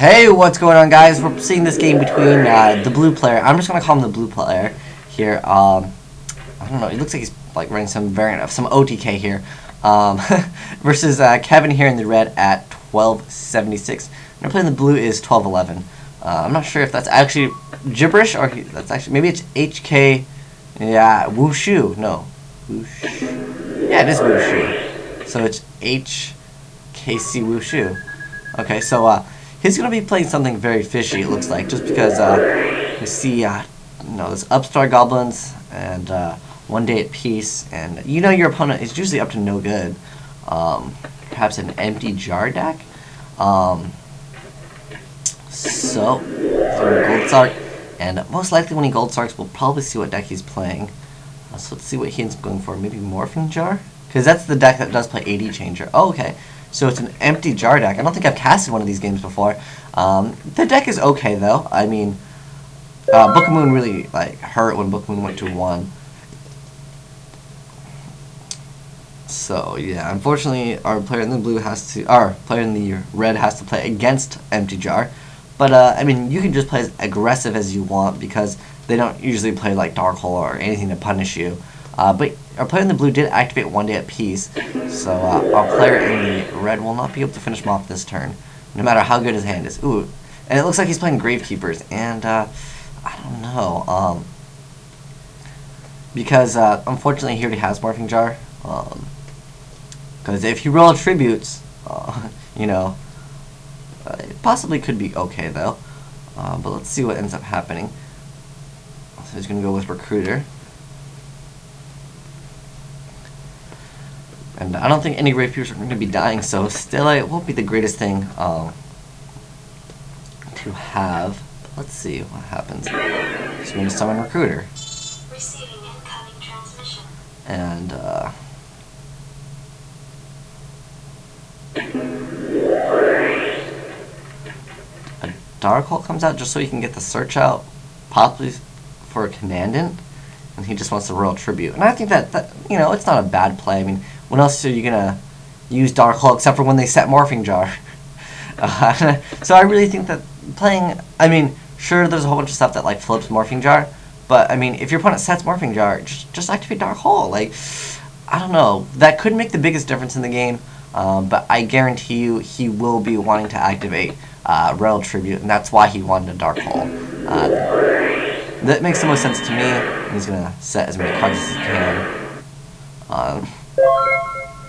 Hey, what's going on, guys? We're seeing this game between the blue player. I'm just gonna call him the blue player here. I don't know. It looks like he's like running some variant of some OTK here. Versus Kevin here in the red at 1276. And playing the blue is 1211. I'm not sure if that's actually gibberish or that's actually maybe it's HK. Yeah, wushu. No, wushu. Yeah, it is wushu. So it's HKC wushu. Okay, so he's going to be playing something very fishy, it looks like, just because you see, there's upstart goblins and one day at peace, and your opponent is usually up to no good. Perhaps an empty jar deck. So, Gold Sark, and most likely when he Gold Sarks, we'll probably see what deck he's playing. So let's see what he ends up going for. Maybe Morphing Jar? Because that's the deck that does play AD Changer. Oh, okay. So it's an empty jar deck. I don't think I've casted one of these games before. The deck is okay though. I mean, Book of Moon really hurt when Book of Moon went to 1. So yeah, unfortunately, our player in the red has to play against empty jar. But I mean, you can just play as aggressive as you want because they don't usually play like Dark Hole or anything to punish you. But our player in the blue did activate one day at peace, so our player in the red will not be able to finish him off this turn, no matter how good his hand is. Ooh, and it looks like he's playing Gravekeepers, and I don't know, because unfortunately he already has Morphing Jar, because if he rolled Tributes, it possibly could be okay though, but let's see what ends up happening. So he's going to go with Recruiter. And I don't think any Gravekeepers are going to be dying, so still it won't be the greatest thing to have. But let's see what happens. So we're going to summon Recruiter. Receiving incoming transmission. And a Dark Hole comes out just so he can get the search out, possibly for a Commandant, and he just wants to roll Tribute. And I think that it's not a bad play. I mean, when else are you gonna use Dark Hole except for when they set Morphing Jar? So I really think that playing, I mean, sure, there's a whole bunch of stuff that flips Morphing Jar, but I mean, if your opponent sets Morphing Jar, just activate Dark Hole. I don't know, that could make the biggest difference in the game, but I guarantee you he will be wanting to activate Royal Tribute, and that's why he wanted a Dark Hole. That makes the most sense to me. He's gonna set as many cards as he can.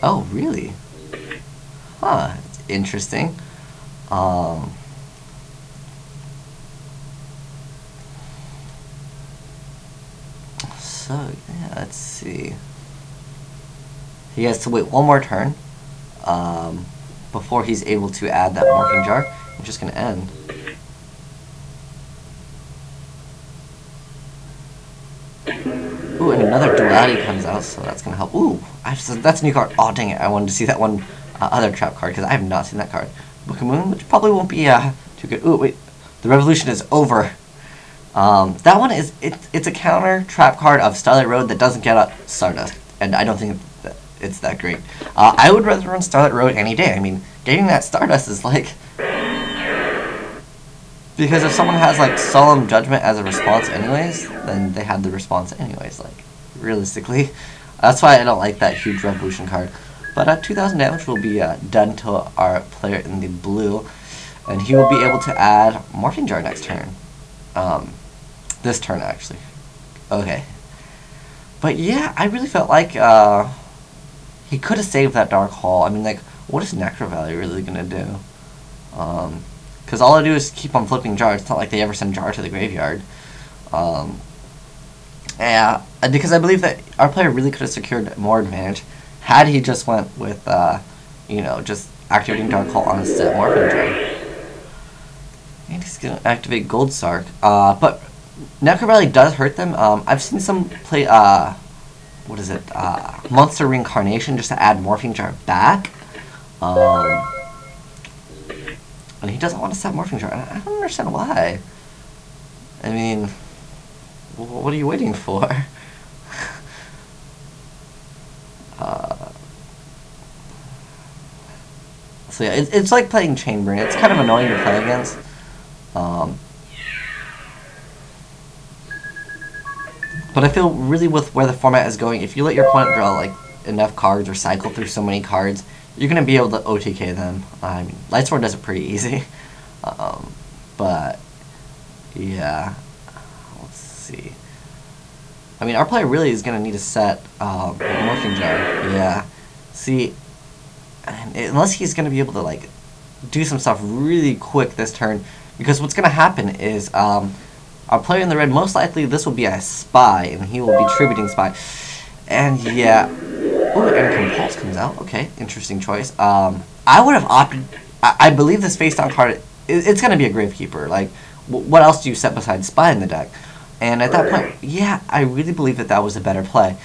Oh, really? Huh, it's interesting. So, yeah, let's see. He has to wait one more turn before he's able to add that Morphing Jar. I'm just going to end. Ooh, and another Duality comes out, so that's going to help. Ooh, that's a new card. Oh, dang it. I wanted to see that one other trap card, because I have not seen that card. Book of Moon, which probably won't be too good. Ooh, wait. The Revolution is over. That one is, it's a counter trap card of Starlight Road that doesn't get up Stardust, and I don't think it's that great. I would rather run Starlight Road any day. I mean, getting that Stardust is because if someone has Solemn Judgment as a response anyways, then they had the response anyways, realistically. That's why I don't like that huge Revolution card. But 2,000 damage will be done to our player in the blue, and he will be able to add Morphing Jar next turn. This turn, actually. Okay. But yeah, I really felt like he could have saved that Dark Hole. I mean, what is Necro Valley really going to do? Because all I do is keep on flipping Jar. It's not like they ever send Jar to the graveyard. Yeah, because I believe that our player really could have secured more advantage had he just went with, just activating Dark Hole on a set Morphing Jar. And he's going to activate Gold Sark. But Necro Valley does hurt them. I've seen some play, Monster Reincarnation just to add Morphing Jar back. And he doesn't want to set Morphing Jar. I don't understand why. I mean, what are you waiting for? So yeah, it's like playing Chainburn. It's kind of annoying to play against. But I feel really with where the format is going, if you let your opponent draw like enough cards or cycle through so many cards, you're gonna be able to OTK them. I mean, Lightsworn does it pretty easy, but yeah. Let's see. I mean, our player really is gonna need to set Morphing Jar. Yeah. See, unless he's gonna be able to like do some stuff really quick this turn, because what's gonna happen is our player in the red, most likely this will be a spy, and he will be tributing spy. And yeah, ooh, and Compulse comes out. Okay, interesting choice. I would have opted. I believe this face down card. It's gonna be a Gravekeeper. Like, what else do you set besides spy in the deck? And at that point, yeah, I really believe that that was a better play.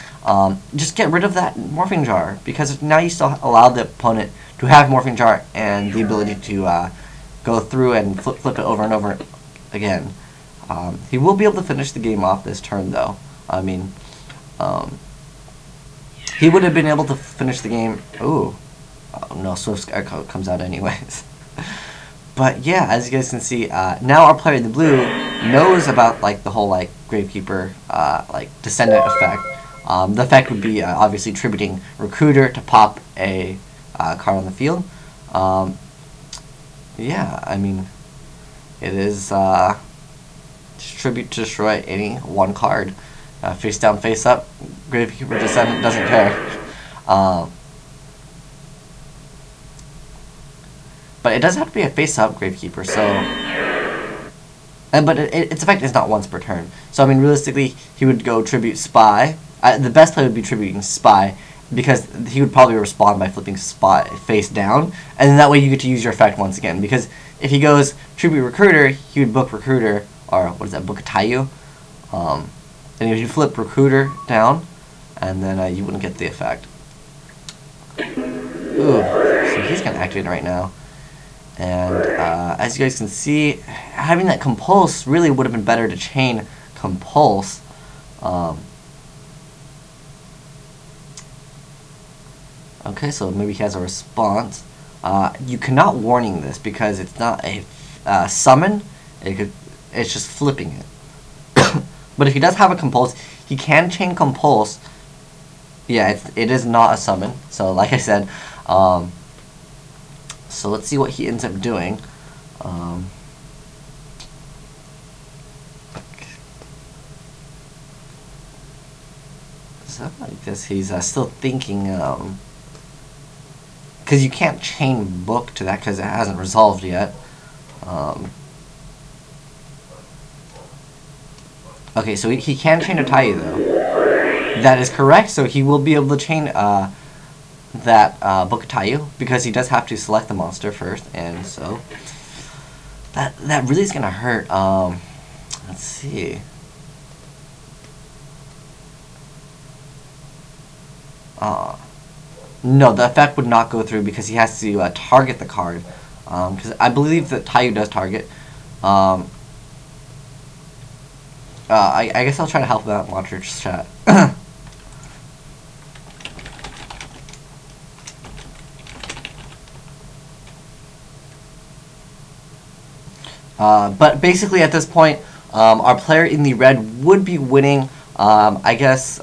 Just get rid of that Morphing Jar, because now you still allow the opponent to have Morphing Jar and the ability to go through and flip it over and over again. He will be able to finish the game off this turn, though. I mean, he would have been able to finish the game. Ooh. Oh, no, Swift's Echo comes out anyways. But yeah, as you guys can see, now our player in the blue knows about like the whole like Gravekeeper like Descendant effect. The effect would be obviously tributing Recruiter to pop a card on the field. Yeah, I mean, it is tribute to destroy any one card. Face down, face up, Gravekeeper Descendant doesn't care. But it does have to be a face-up Gravekeeper, so... but its effect is not once per turn. So, I mean, realistically, he would go Tribute Spy. The best play would be Tributing Spy, because he would probably respond by flipping Spy face down, and then that way you get to use your effect once again. Because if he goes Tribute Recruiter, he would book Recruiter, or what is that, book Tayu. And if you flip Recruiter down, and then you wouldn't get the effect. Ooh, so he's going to activate it right now. And as you guys can see, having that Compulse really would have been better to chain Compulse. Okay, so maybe he has a response. You cannot warning this because it's not a summon. It's just flipping it. But if he does have a Compulse, he can chain Compulse. Yeah, it is not a summon. So like I said, so let's see what he ends up doing. So I guess he's still thinking, because you can't chain book to that because it hasn't resolved yet. Okay, so he can chain a Tayu though. That is correct, so he will be able to chain that Book Tayu, because he does have to select the monster first, and so that really is gonna hurt. Let's see. No, the effect would not go through because he has to target the card. Because I believe that Tayu does target. I guess I'll try to help him out in Watcher's chat. But basically at this point, our player in the red would be winning. I guess,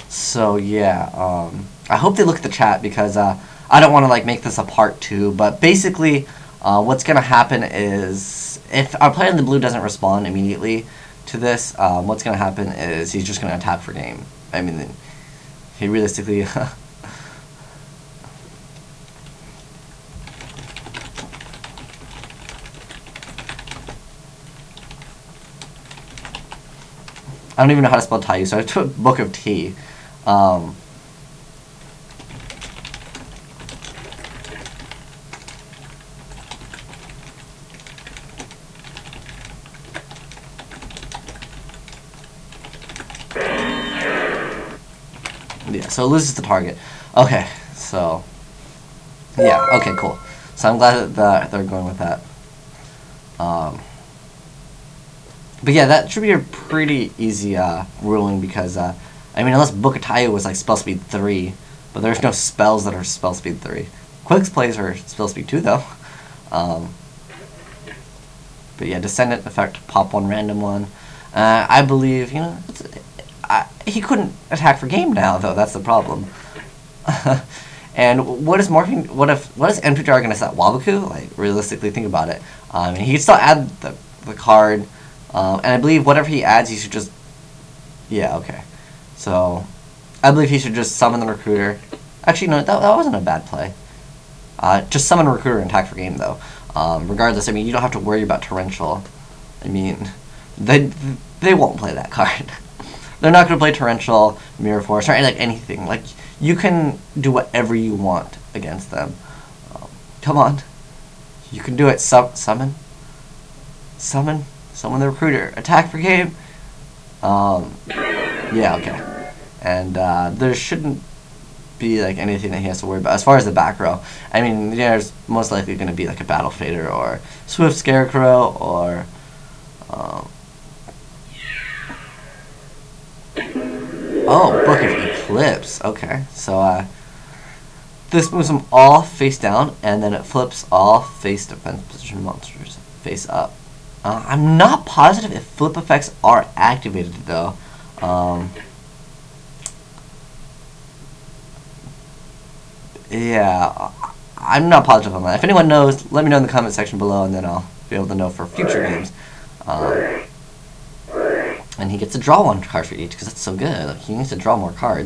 so yeah, I hope they look at the chat because I don't want to like make this a part 2, but basically what's going to happen is if our player in the blue doesn't respond immediately to this, what's going to happen is he's just going to attack for game. I mean, he realistically... I don't even know how to spell Tayu, so I took Book of T. Yeah, so it loses the target. Okay, so... yeah, okay, cool. So I'm glad that they're going with that. But yeah, that should be a pretty easy ruling because I mean, unless Bookatayu was like spell speed 3, but there's no spells that are spell speed 3. Quick's plays are spell speed 2 though. But yeah, Descendant effect, pop one random one. I believe, you know, he couldn't attack for game now though. That's the problem. And what is morphing? What is NP Jar gonna set Waboku? Like realistically, think about it. He can still add the card, and I believe whatever he adds, he should just. Yeah, okay. So, I believe he should just summon the Recruiter. Actually, no, that wasn't a bad play. Just summon a Recruiter and attack for game though. Regardless, I mean, you don't have to worry about Torrential. I mean, they won't play that card. They're not going to play Torrential, Mirror Force, or like anything. Like, you can do whatever you want against them. Come on. You can do it. Summon the Recruiter. Attack for game. Yeah, okay. And there shouldn't be like anything that he has to worry about. As far as the back row, I mean, there's most likely going to be like a Battle Fader or Swift Scarecrow or oh, Book of Eclipse. Okay, so this moves them all face down, and then it flips all face defense position monsters face up. I'm not positive if flip effects are activated though. Yeah, I'm not positive on that. If anyone knows, let me know in the comment section below, and then I'll be able to know for future games. And he gets to draw one card for each because that's so good. He needs to draw more cards.